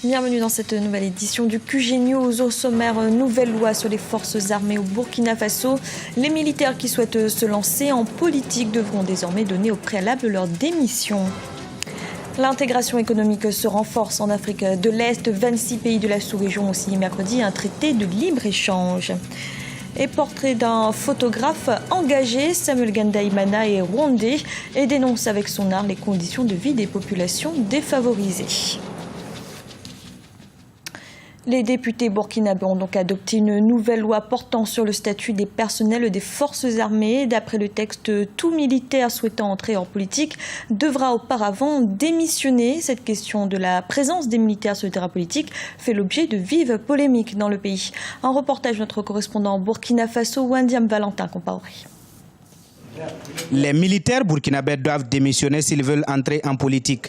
Bienvenue dans cette nouvelle édition du QG News. Au sommaire, nouvelle loi sur les forces armées au Burkina Faso. Les militaires qui souhaitent se lancer en politique devront désormais donner au préalable leur démission. L'intégration économique se renforce en Afrique de l'Est. 26 pays de la sous-région ont signé mercredi un traité de libre-échange. Et portrait d'un photographe engagé, Samuel Gandaimana est rwandais et dénonce avec son art les conditions de vie des populations défavorisées. Les députés burkinabés ont donc adopté une nouvelle loi portant sur le statut des personnels des forces armées. D'après le texte, tout militaire souhaitant entrer en politique devra auparavant démissionner. Cette question de la présence des militaires sur le terrain politique fait l'objet de vives polémiques dans le pays. Un reportage de notre correspondant au Burkina Faso, Wendiam Valentin Compaoré. Les militaires burkinabés doivent démissionner s'ils veulent entrer en politique.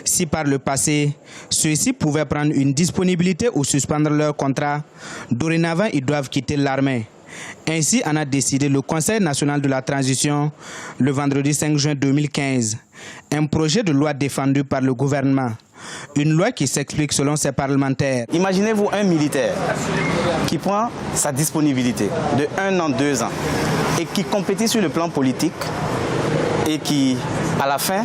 Si par le passé, ceux-ci pouvaient prendre une disponibilité ou suspendre leur contrat, dorénavant ils doivent quitter l'armée. Ainsi en a décidé le Conseil national de la transition le vendredi 5 juin 2015. Un projet de loi défendu par le gouvernement. Une loi qui s'explique selon ses parlementaires. Imaginez-vous un militaire qui prend sa disponibilité de 1 an, 2 ans et qui compétit sur le plan politique et qui, à la fin,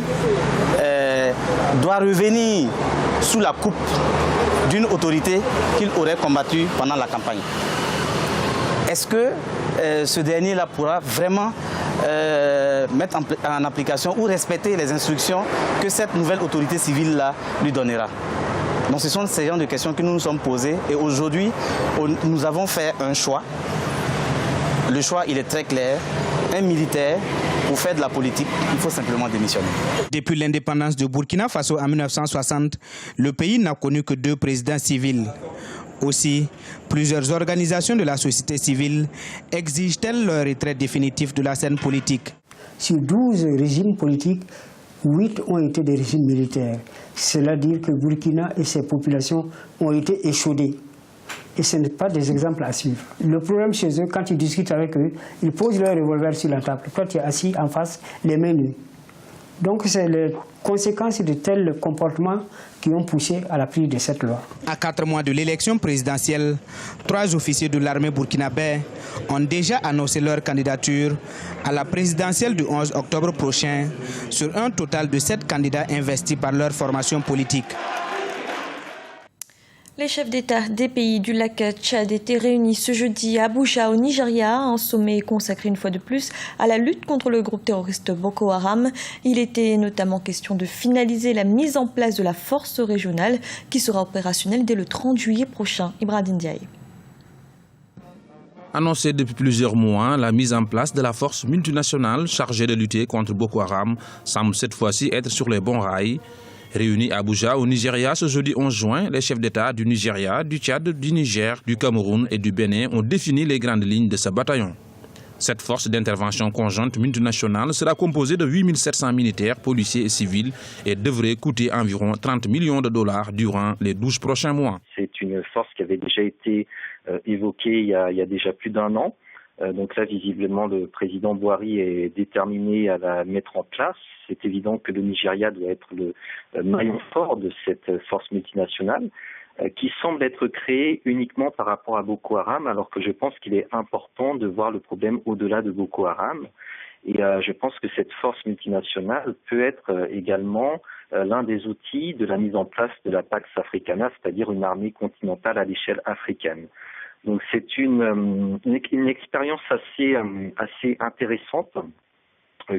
doit revenir sous la coupe d'une autorité qu'il aurait combattue pendant la campagne. Est-ce que ce dernier-là pourra vraiment mettre en application ou respecter les instructions que cette nouvelle autorité civile-là lui donnera? Donc ce sont ces genres de questions que nous nous sommes posées et aujourd'hui, nous avons fait un choix. Le choix, il est très clair. Un militaire, pour faire de la politique, il faut simplement démissionner. Depuis l'indépendance de Burkina Faso en 1960, le pays n'a connu que 2 présidents civils. Aussi, plusieurs organisations de la société civile exigent-elles leur retrait définitif de la scène politique. Sur 12 régimes politiques, 8 ont été des régimes militaires. Cela veut dire que Burkina et ses populations ont été échaudées. Et ce n'est pas des exemples à suivre. Le problème chez eux, quand tu discutes avec eux, ils posent leur revolver sur la table. Toi, tu es assis en face, les mains nues. Donc, c'est les conséquences de tels comportements qui ont poussé à la prise de cette loi. À 4 mois de l'élection présidentielle, 3 officiers de l'armée burkinabé ont déjà annoncé leur candidature à la présidentielle du 11 octobre prochain sur un total de 7 candidats investis par leur formation politique. Les chefs d'État des pays du lac Tchad étaient réunis ce jeudi à Abuja au Nigeria, un sommet consacré une fois de plus à la lutte contre le groupe terroriste Boko Haram. Il était notamment question de finaliser la mise en place de la force régionale qui sera opérationnelle dès le 30 juillet prochain. Ibrahim Ndiaye. Annoncée depuis plusieurs mois, la mise en place de la force multinationale chargée de lutter contre Boko Haram semble cette fois-ci être sur les bons rails. Réunis à Abuja, au Nigeria, ce jeudi 11 juin, les chefs d'État du Nigeria, du Tchad, du Niger, du Cameroun et du Bénin ont défini les grandes lignes de ce bataillon. Cette force d'intervention conjointe multinationale sera composée de 8700 militaires, policiers et civils et devrait coûter environ 30 millions de dollars durant les 12 prochains mois. C'est une force qui avait déjà été évoquée il y a déjà plus d'1 an. Donc là, visiblement, le président Buhari est déterminé à la mettre en place. C'est évident que le Nigeria doit être le maillon fort de cette force multinationale qui semble être créée uniquement par rapport à Boko Haram, alors que je pense qu'il est important de voir le problème au-delà de Boko Haram. Et je pense que cette force multinationale peut être également l'un des outils de la mise en place de la Pax Africana, c'est-à-dire une armée continentale à l'échelle africaine. Donc c'est une expérience assez intéressante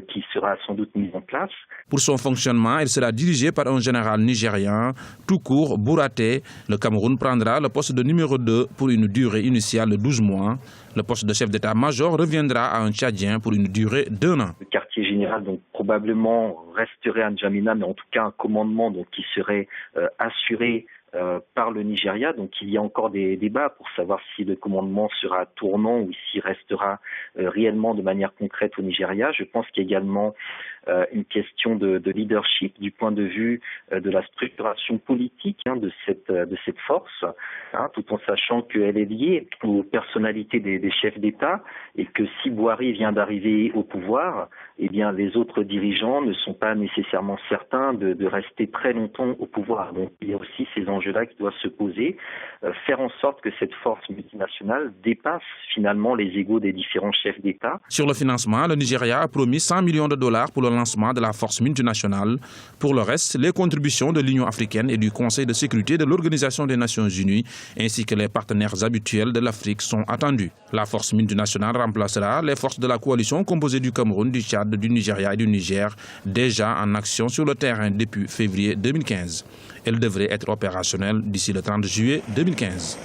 qui sera sans doute mise en place. Pour son fonctionnement, elle sera dirigée par un général nigérian, tout court, Bouraté. Le Cameroun prendra le poste de numéro 2 pour une durée initiale de 12 mois. Le poste de chef d'état-major reviendra à un Tchadien pour une durée d'1 an. Le quartier général donc probablement resterait à N'Djamena, mais en tout cas un commandement donc qui serait assuré par le Nigeria. Donc il y a encore des débats pour savoir si le commandement sera tournant ou s'il restera réellement de manière concrète au Nigeria. Je pense qu'il y a également une question de leadership du point de vue de la structuration politique de cette force, tout en sachant qu'elle est liée aux personnalités des chefs d'État et que si Boiry vient d'arriver au pouvoir, eh bien les autres dirigeants ne sont pas nécessairement certains de rester très longtemps au pouvoir. Donc il y a aussi ces enjeux-là qui doivent se poser, faire en sorte que cette force multinationale dépasse finalement les égos des différents chefs d'État. Sur le financement, le Nigeria a promis 100 millions de dollars pour le lancement de la force multinationale. Pour le reste, les contributions de l'Union africaine et du Conseil de sécurité de l'Organisation des Nations Unies ainsi que les partenaires habituels de l'Afrique sont attendus. La force multinationale remplacera les forces de la coalition composée du Cameroun, du Tchad, du Nigeria et du Niger, déjà en action sur le terrain depuis février 2015. Elle devrait être opérationnelle d'ici le 30 juillet 2015.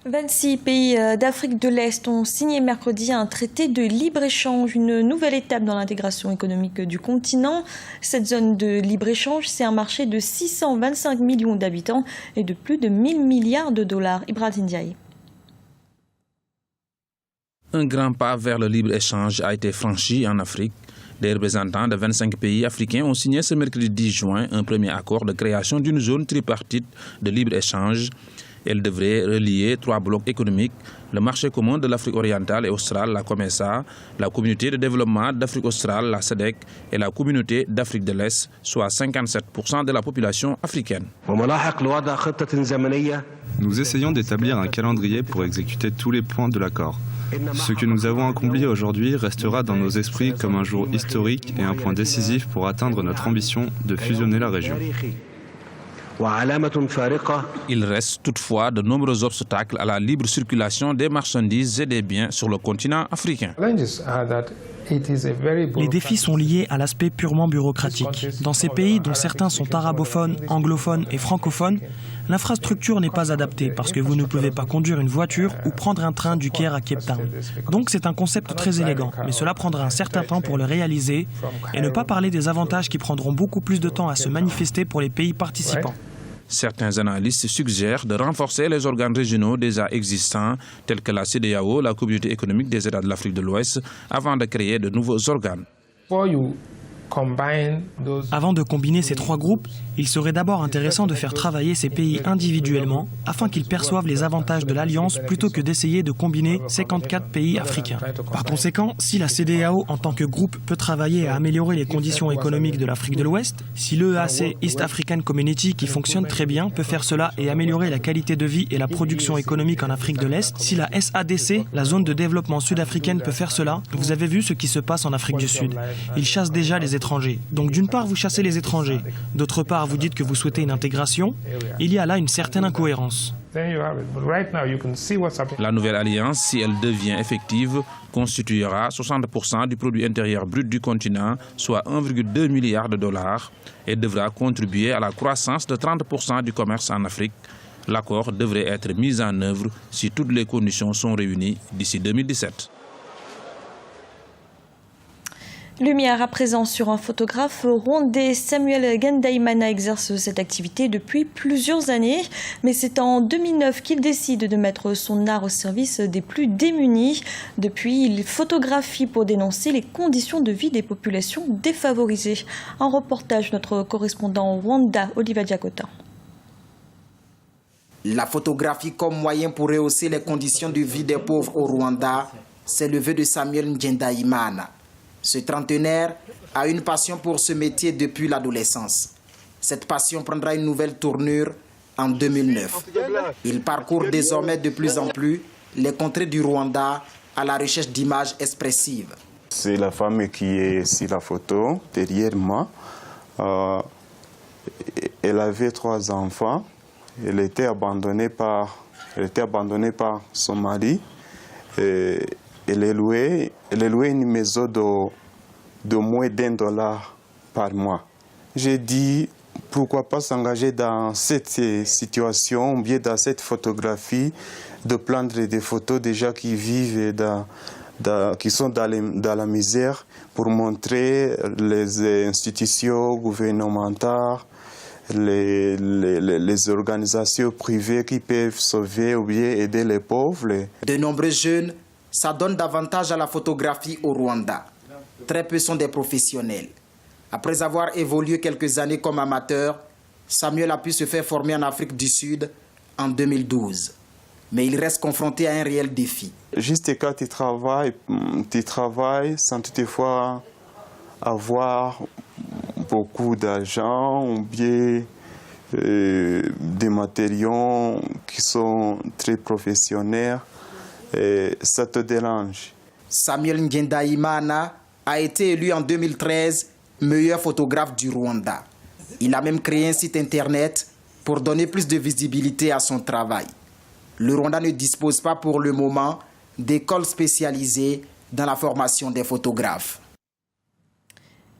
26 pays d'Afrique de l'Est ont signé mercredi un traité de libre-échange, une nouvelle étape dans l'intégration économique du continent. Cette zone de libre-échange, c'est un marché de 625 millions d'habitants et de plus de 1000 milliards de dollars. Ibrahim Ndiaye. Un grand pas vers le libre-échange a été franchi en Afrique. Des représentants de 25 pays africains ont signé ce mercredi 10 juin un premier accord de création d'une zone tripartite de libre-échange. Elle devrait relier 3 blocs économiques, le marché commun de l'Afrique orientale et australe, la COMESA, la communauté de développement d'Afrique australe, la SADC, et la communauté d'Afrique de l'Est, soit 57% de la population africaine. Nous essayons d'établir un calendrier pour exécuter tous les points de l'accord. Ce que nous avons accompli aujourd'hui restera dans nos esprits comme un jour historique et un point décisif pour atteindre notre ambition de fusionner la région. Il reste toutefois de nombreux obstacles à la libre circulation des marchandises et des biens sur le continent africain. Les défis sont liés à l'aspect purement bureaucratique. Dans ces pays dont certains sont arabophones, anglophones et francophones, l'infrastructure n'est pas adaptée parce que vous ne pouvez pas conduire une voiture ou prendre un train du Caire à Cape Town. Donc c'est un concept très élégant, mais cela prendra un certain temps pour le réaliser et ne pas parler des avantages qui prendront beaucoup plus de temps à se manifester pour les pays participants. Certains analystes suggèrent de renforcer les organes régionaux déjà existants, tels que la CEDEAO, la Communauté économique des États de l'Afrique de l'Ouest, avant de créer de nouveaux organes. Avant de combiner ces 3 groupes, il serait d'abord intéressant de faire travailler ces pays individuellement afin qu'ils perçoivent les avantages de l'Alliance plutôt que d'essayer de combiner 54 pays africains. Par conséquent, si la CEDEAO en tant que groupe peut travailler à améliorer les conditions économiques de l'Afrique de l'Ouest, si l'EAC East African Community qui fonctionne très bien peut faire cela et améliorer la qualité de vie et la production économique en Afrique de l'Est, si la SADC, la zone de développement sud-africaine peut faire cela, vous avez vu ce qui se passe en Afrique du Sud. Ils chassent déjà les étrangers. Donc d'une part, vous chassez les étrangers. D'autre part, vous dites que vous souhaitez une intégration. Il y a là une certaine incohérence. La nouvelle alliance, si elle devient effective, constituera 60% du produit intérieur brut du continent, soit 1,2 milliard de dollars, et devra contribuer à la croissance de 30% du commerce en Afrique. L'accord devrait être mis en œuvre si toutes les conditions sont réunies d'ici 2017. Lumière à présent sur un photographe rwandais. Samuel Ngendaimana exerce cette activité depuis plusieurs années, mais c'est en 2009 qu'il décide de mettre son art au service des plus démunis. Depuis, il photographie pour dénoncer les conditions de vie des populations défavorisées. Un reportage de notre correspondant au Rwanda, Oliva Diakota. La photographie comme moyen pour rehausser les conditions de vie des pauvres au Rwanda, c'est le vœu de Samuel Ngendaimana. Ce trentenaire a une passion pour ce métier depuis l'adolescence. Cette passion prendra une nouvelle tournure en 2009. Il parcourt désormais de plus en plus les contrées du Rwanda à la recherche d'images expressives. C'est la femme qui est sur la photo, derrière moi. Elle avait 3 enfants. Elle était abandonnée par son mari. Elle est louée une maison de moins d'$1 par mois. J'ai dit, pourquoi pas s'engager dans cette situation, ou bien dans cette photographie, de prendre des photos des gens qui vivent, qui sont dans la misère, pour montrer les institutions gouvernementales, les organisations privées qui peuvent sauver ou bien aider les pauvres. De nombreux jeunes s'adonnent davantage à la photographie au Rwanda. Très peu sont des professionnels. Après avoir évolué quelques années comme amateur, Samuel a pu se faire former en Afrique du Sud en 2012. Mais il reste confronté à un réel défi. Juste quand tu travailles sans toutefois avoir beaucoup d'argent ou bien des matériaux qui sont très professionnels, et ça te dérange. Samuel Ngendaimana a été élu en 2013 meilleur photographe du Rwanda. Il a même créé un site internet pour donner plus de visibilité à son travail. Le Rwanda ne dispose pas pour le moment d'écoles spécialisées dans la formation des photographes.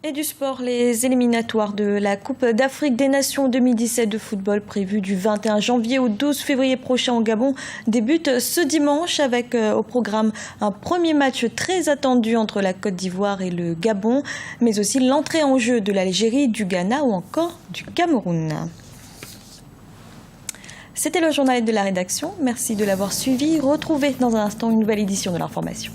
Et du sport, les éliminatoires de la Coupe d'Afrique des Nations 2017 de football prévues du 21 janvier au 12 février prochain au Gabon débutent ce dimanche avec au programme un premier match très attendu entre la Côte d'Ivoire et le Gabon, mais aussi l'entrée en jeu de l'Algérie, du Ghana ou encore du Cameroun. C'était le journal de la rédaction. Merci de l'avoir suivi. Retrouvez dans un instant une nouvelle édition de l'information.